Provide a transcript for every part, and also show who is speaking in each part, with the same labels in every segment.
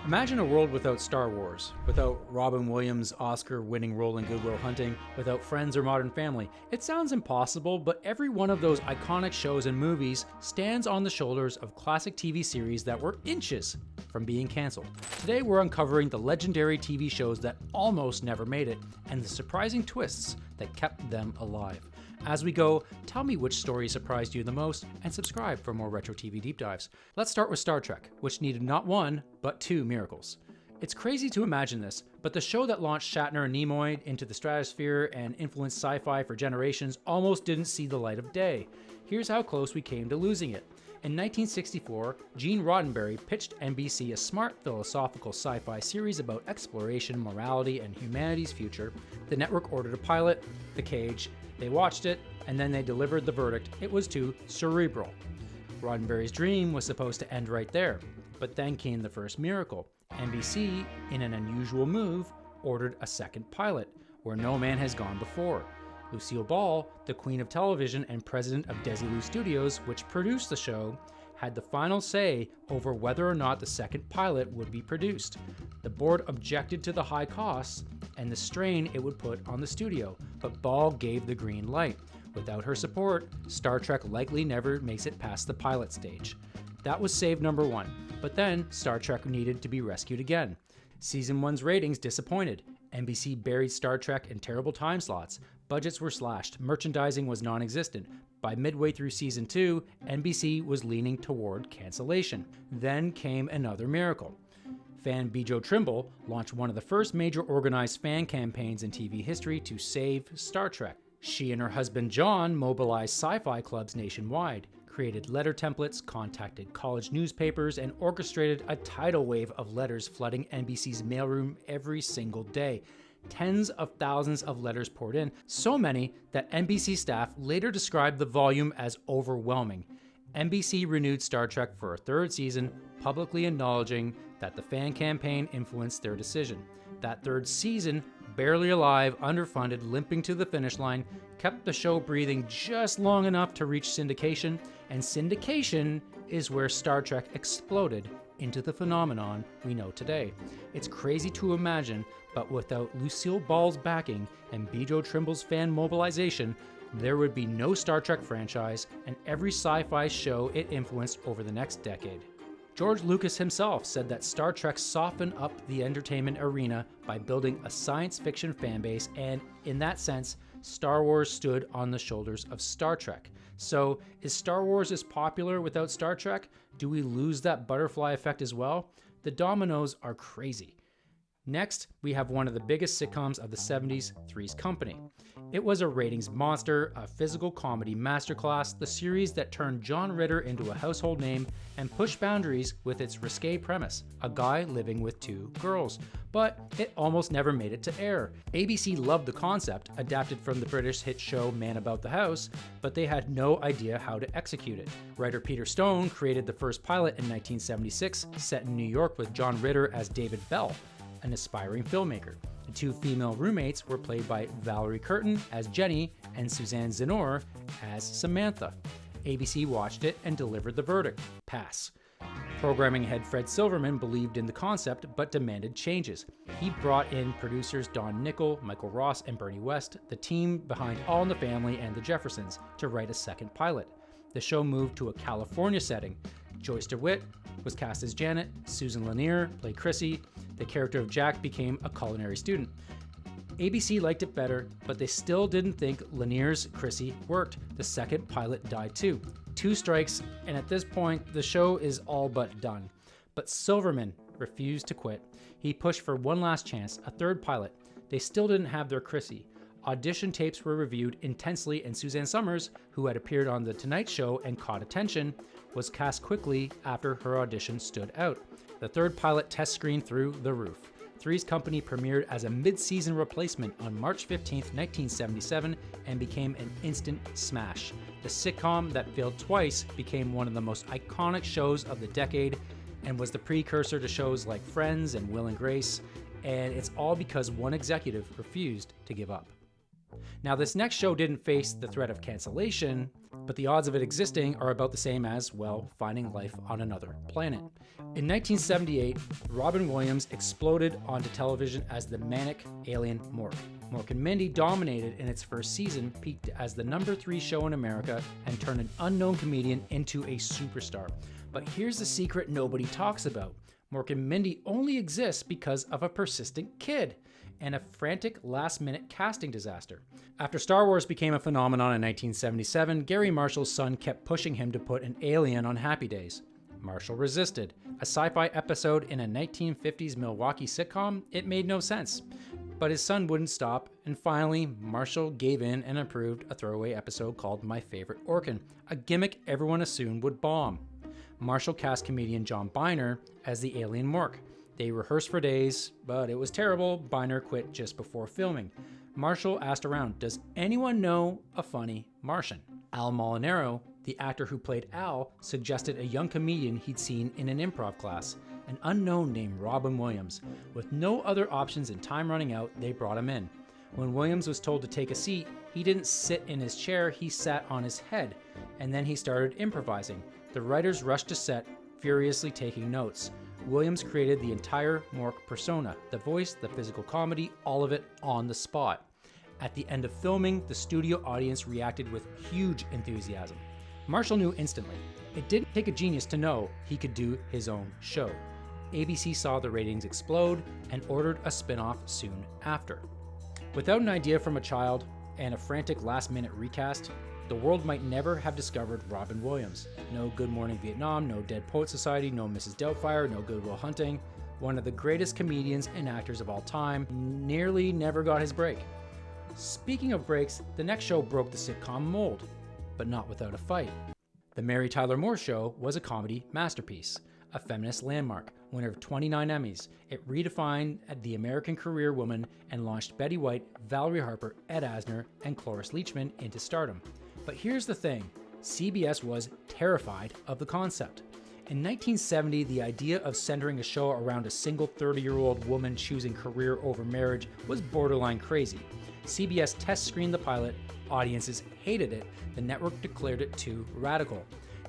Speaker 1: Imagine a world without Star Wars, without Robin Williams' Oscar-winning role in Good Will Hunting, without Friends or Modern Family. It sounds impossible, but every one of those iconic shows and movies stands on the shoulders of classic TV series that were inches from being cancelled. Today we're uncovering the legendary TV shows that almost never made it, and the surprising twists that kept them alive. As we go, tell me which story surprised you the most, and subscribe for more retro TV deep dives. Let's start with Star Trek, which needed not one, but two miracles. It's crazy to imagine this, but the show that launched Shatner and Nimoy into the stratosphere and influenced sci-fi for generations almost didn't see the light of day. Here's how close we came to losing it. In 1964, Gene Roddenberry pitched NBC a smart philosophical sci-fi series about exploration, morality, and humanity's future. The network ordered a pilot, The Cage. They watched it, and then they delivered the verdict. It was too cerebral. Roddenberry's dream was supposed to end right there. But then came the first miracle. NBC, in an unusual move, ordered a second pilot, where no man has gone before. Lucille Ball, the queen of television and president of Desilu Studios, which produced the show, had the final say over whether or not the second pilot would be produced. The board objected to the high costs and the strain it would put on the studio, but Ball gave the green light. Without her support, Star Trek likely never makes it past the pilot stage. That was save number one, but then Star Trek needed to be rescued again. Season 1's ratings disappointed. NBC buried Star Trek in terrible time slots. Budgets were slashed. Merchandising was non-existent. By midway through Season 2, NBC was leaning toward cancellation. Then came another miracle. Fan Bejo Trimble launched one of the first major organized fan campaigns in TV history to save Star Trek. She and her husband John mobilized sci-fi clubs nationwide, created letter templates, contacted college newspapers, and orchestrated a tidal wave of letters flooding NBC's mailroom every single day. Tens of thousands of letters poured in, so many that NBC staff later described the volume as overwhelming. NBC renewed Star Trek for a third season, publicly acknowledging that the fan campaign influenced their decision. That third season, barely alive, underfunded, limping to the finish line, kept the show breathing just long enough to reach syndication, and syndication is where Star Trek exploded into the phenomenon we know today. It's crazy to imagine, but without Lucille Ball's backing and Bejo Trimble's fan mobilization, there would be no Star Trek franchise and every sci-fi show it influenced over the next decade. George Lucas himself said that Star Trek softened up the entertainment arena by building a science fiction fanbase, and in that sense, Star Wars stood on the shoulders of Star Trek. So, is Star Wars as popular without Star Trek? Do we lose that butterfly effect as well? The dominoes are crazy. Next, we have one of the biggest sitcoms of the 70s, Three's Company. It was a ratings monster, a physical comedy masterclass, the series that turned John Ritter into a household name and pushed boundaries with its risque premise, a guy living with two girls. But it almost never made it to air. ABC loved the concept, adapted from the British hit show Man About the House, but they had no idea how to execute it. Writer Peter Stone created the first pilot in 1976, set in New York with John Ritter as David Bell, an aspiring filmmaker. The two female roommates were played by Valerie Curtin as Jenny and Suzanne Zenor as Samantha. ABC watched it and delivered the verdict: pass. Programming head Fred Silverman believed in the concept but demanded changes. He brought in producers Don Nickel, Michael Ross, and Bernie West, the team behind All in the Family and The Jeffersons, to write a second pilot. The show moved to a California setting. Joyce DeWitt was cast as Janet, Susan Lanier played Chrissy. The character of Jack became a culinary student. ABC liked it better, but they still didn't think Lanier's Chrissy worked. The second pilot died too. 2 strikes, and at this point, the show is all but done. But Silverman refused to quit. He pushed for one last chance, a third pilot. They still didn't have their Chrissy. Audition tapes were reviewed intensely, and Suzanne Summers, who had appeared on The Tonight Show and caught attention, was cast quickly after her audition stood out. The third pilot test screened through the roof. Three's Company premiered as a mid-season replacement on March 15, 1977, and became an instant smash. The sitcom that failed twice became one of the most iconic shows of the decade and was the precursor to shows like Friends and Will and Grace, and it's all because one executive refused to give up. Now, this next show didn't face the threat of cancellation, but the odds of it existing are about the same as, well, finding life on another planet. In 1978, Robin Williams exploded onto television as the manic alien Mork. Mork Mindy dominated in its first season, peaked as the number 3 show in America, and turned an unknown comedian into a superstar. But here's the secret nobody talks about. Mork Mindy only exists because of a persistent kid and a frantic last-minute casting disaster. After Star Wars became a phenomenon in 1977, Gary Marshall's son kept pushing him to put an alien on Happy Days. Marshall resisted. A sci-fi episode in a 1950s Milwaukee sitcom? It made no sense. But his son wouldn't stop, and finally, Marshall gave in and approved a throwaway episode called My Favorite Orkin, a gimmick everyone assumed would bomb. Marshall cast comedian John Byner as the alien Mork. They rehearsed for days, but it was terrible. Byner quit just before filming. Marshall asked around, does anyone know a funny Martian? Al Molinaro, the actor who played Al, suggested a young comedian he'd seen in an improv class, an unknown named Robin Williams. With no other options and time running out, they brought him in. When Williams was told to take a seat, he didn't sit in his chair, he sat on his head, and then he started improvising. The writers rushed to set, furiously taking notes. Williams created the entire Mork persona, the voice, the physical comedy, all of it on the spot. At the end of filming, the studio audience reacted with huge enthusiasm. Marshall knew instantly. It didn't take a genius to know he could do his own show. ABC saw the ratings explode and ordered a spin-off soon after. Without an idea from a child and a frantic last-minute recast, the world might never have discovered Robin Williams. No Good Morning Vietnam, no Dead Poet Society, no Mrs. Doubtfire, no Good Will Hunting. One of the greatest comedians and actors of all time, nearly never got his break. Speaking of breaks, the next show broke the sitcom mold, but not without a fight. The Mary Tyler Moore Show was a comedy masterpiece, a feminist landmark, winner of 29 Emmys. It redefined the American career woman and launched Betty White, Valerie Harper, Ed Asner, and Cloris Leachman into stardom. But here's the thing, CBS was terrified of the concept. In 1970, the idea of centering a show around a single 30-year-old woman choosing career over marriage was borderline crazy. CBS test screened the pilot, audiences hated it, the network declared it too radical.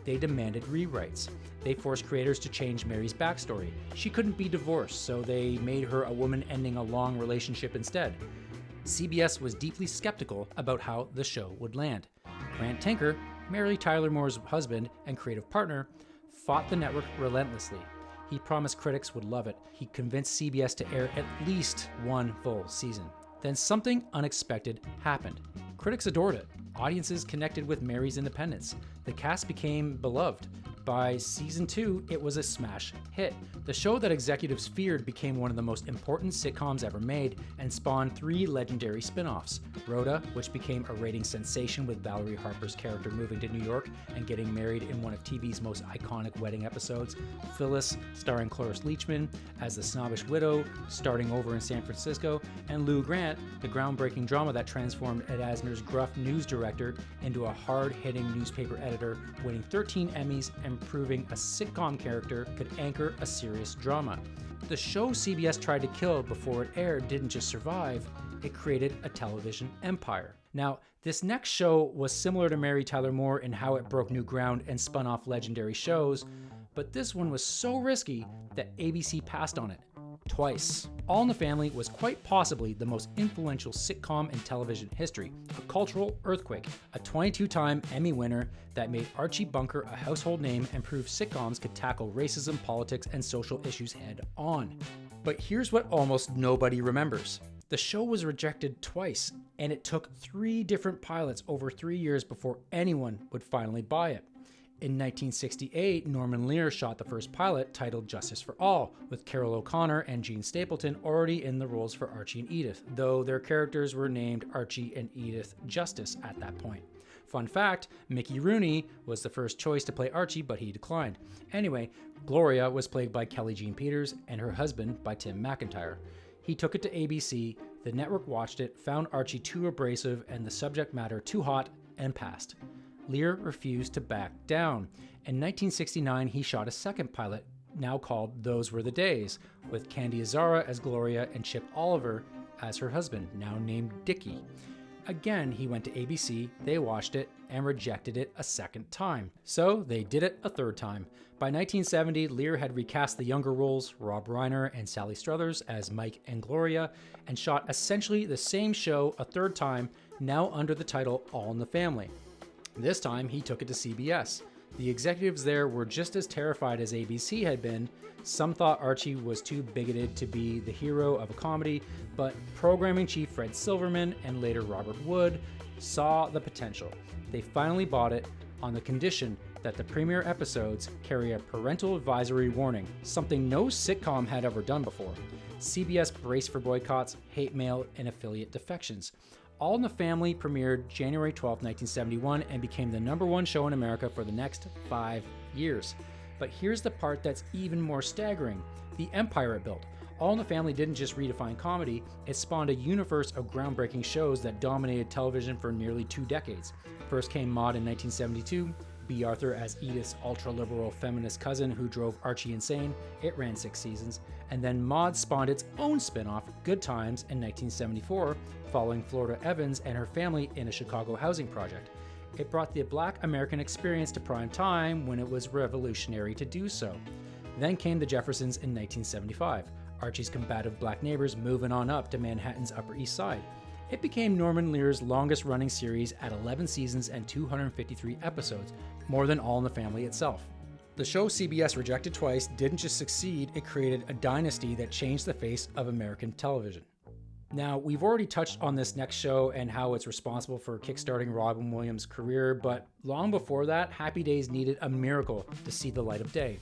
Speaker 1: They demanded rewrites. They forced creators to change Mary's backstory. She couldn't be divorced, so they made her a woman ending a long relationship instead. CBS was deeply skeptical about how the show would land. Grant Tinker, Mary Tyler Moore's husband and creative partner, fought the network relentlessly. He promised critics would love it. He convinced CBS to air at least one full season. Then something unexpected happened. Critics adored it. Audiences connected with Mary's independence. The cast became beloved. By season 2, it was a smash hit. The show that executives feared became one of the most important sitcoms ever made and spawned 3 legendary spin-offs. Rhoda, which became a ratings sensation with Valerie Harper's character moving to New York and getting married in one of TV's most iconic wedding episodes. Phyllis, starring Cloris Leachman as the snobbish widow, starting over in San Francisco. And Lou Grant, the groundbreaking drama that transformed Ed Asner's gruff news director into a hard-hitting newspaper editor, winning 13 Emmys and proving a sitcom character could anchor a serious drama. The show CBS tried to kill before it aired didn't just survive, it created a television empire. Now, this next show was similar to Mary Tyler Moore in how it broke new ground and spun off legendary shows, but this one was so risky that ABC passed on it. Twice. All in the Family was quite possibly the most influential sitcom in television history, a cultural earthquake, a 22-time Emmy winner that made Archie Bunker a household name and proved sitcoms could tackle racism, politics, and social issues head on. But here's what almost nobody remembers. The show was rejected twice, and it took 3 different pilots over 3 years before anyone would finally buy it. In 1968, Norman Lear shot the first pilot, titled Justice for All, with Carol O'Connor and Gene Stapleton already in the roles for Archie and Edith, though their characters were named Archie and Edith Justice at that point. Fun fact, Mickey Rooney was the first choice to play Archie, but he declined. Anyway, Gloria was played by Kelly Jean Peters and her husband by Tim McIntyre. He took it to ABC, the network watched it, found Archie too abrasive and the subject matter too hot, and passed. Lear refused to back down. In 1969, he shot a second pilot, now called Those Were the Days, with Candy Azara as Gloria and Chip Oliver as her husband, now named Dickie. Again, he went to ABC, they watched it, and rejected it a second time. So they did it a third time. By 1970, Lear had recast the younger roles, Rob Reiner and Sally Struthers, as Mike and Gloria, and shot essentially the same show a third time, now under the title All in the Family. This time, he took it to CBS. The executives there were just as terrified as ABC had been. Some thought Archie was too bigoted to be the hero of a comedy, but programming chief Fred Silverman and later Robert Wood saw the potential. They finally bought it on the condition that the premiere episodes carry a parental advisory warning, something no sitcom had ever done before. CBS braced for boycotts, hate mail, and affiliate defections. All in the Family premiered January 12, 1971, and became the #1 show in America for the next 5 years. But here's the part that's even more staggering: the empire it built. All in the Family didn't just redefine comedy, it spawned a universe of groundbreaking shows that dominated television for nearly 2 decades. First came Maude in 1972, B. Arthur as Edith's ultra-liberal feminist cousin who drove Archie insane. It ran 6 seasons. And then Maude spawned its own spin-off, Good Times, in 1974, following Florida Evans and her family in a Chicago housing project. It brought the Black American experience to prime time when it was revolutionary to do so. Then came The Jeffersons in 1975, Archie's combative black neighbors moving on up to Manhattan's Upper East Side. It became Norman Lear's longest-running series at 11 seasons and 253 episodes, more than All in the Family itself. The show CBS rejected twice didn't just succeed, it created a dynasty that changed the face of American television. Now, we've already touched on this next show and how it's responsible for kickstarting Robin Williams' career, but long before that, Happy Days needed a miracle to see the light of day.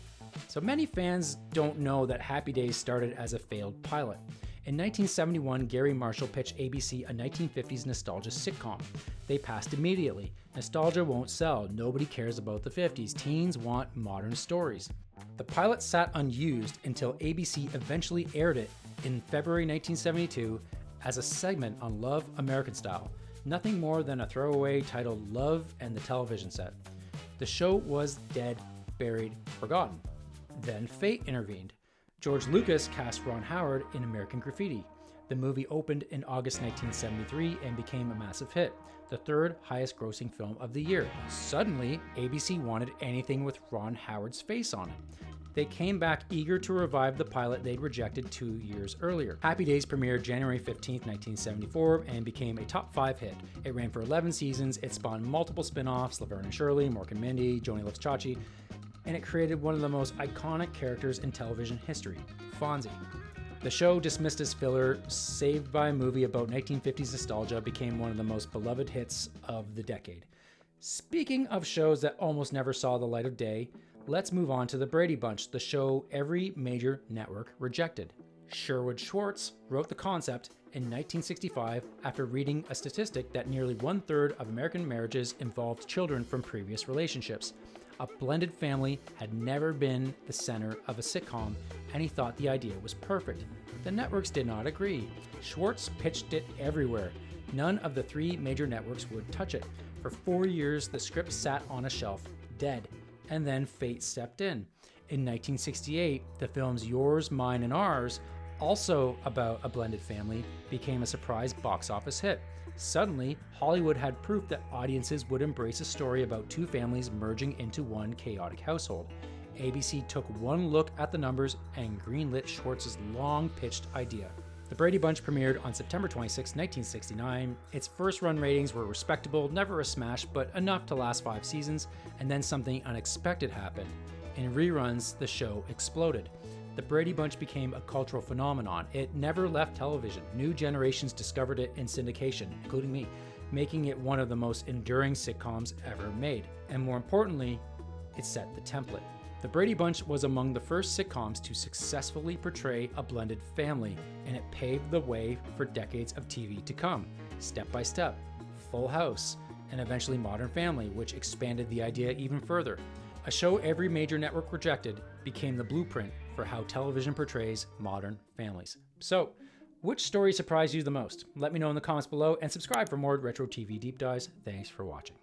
Speaker 1: So many fans don't know that Happy Days started as a failed pilot. In 1971, Gary Marshall pitched ABC a 1950s nostalgia sitcom. They passed immediately. Nostalgia won't sell. Nobody cares about the 50s. Teens want modern stories. The pilot sat unused until ABC eventually aired it in February 1972 as a segment on Love American Style. Nothing more than a throwaway titled Love and the Television Set. The show was dead, buried, forgotten. Then fate intervened. George Lucas cast Ron Howard in American Graffiti. The movie opened in August 1973 and became a massive hit, the third highest grossing film of the year. Suddenly, ABC wanted anything with Ron Howard's face on it. They came back eager to revive the pilot they'd rejected 2 years earlier. Happy Days premiered January 15, 1974 and became a top 5 hit. It ran for 11 seasons, it spawned multiple spin-offs, Laverne and Shirley, Mork Mindy, Joni Loves Chachi, and it created one of the most iconic characters in television history, Fonzie. The show, dismissed as filler, saved by a movie about 1950s nostalgia, became one of the most beloved hits of the decade. Speaking of shows that almost never saw the light of day, let's move on to The Brady Bunch, the show every major network rejected. Sherwood Schwartz wrote the concept in 1965 after reading a statistic that nearly 1/3 of American marriages involved children from previous relationships. A blended family had never been the center of a sitcom, and he thought the idea was perfect. The networks did not agree. Schwartz pitched it everywhere. None of the 3 major networks would touch it. For 4 years, the script sat on a shelf, dead, and then fate stepped in. In 1968, the films Yours, Mine, and Ours, also about a blended family, became a surprise box office hit. Suddenly, Hollywood had proof that audiences would embrace a story about 2 families merging into one chaotic household. ABC took one look at the numbers and greenlit Schwartz's long-pitched idea. The Brady Bunch premiered on September 26, 1969. Its first-run ratings were respectable, never a smash, but enough to last 5 seasons, and then something unexpected happened. In reruns, the show exploded. The Brady Bunch became a cultural phenomenon. It never left television. New generations discovered it in syndication, including me, making it one of the most enduring sitcoms ever made. And more importantly, it set the template. The Brady Bunch was among the first sitcoms to successfully portray a blended family, and it paved the way for decades of TV to come. Step by Step, Full House, and eventually Modern Family, which expanded the idea even further. A show every major network rejected became the blueprint for how television portrays modern families. So, which story surprised you the most? Let me know in the comments below and subscribe for more retro TV deep dives. Thanks for watching.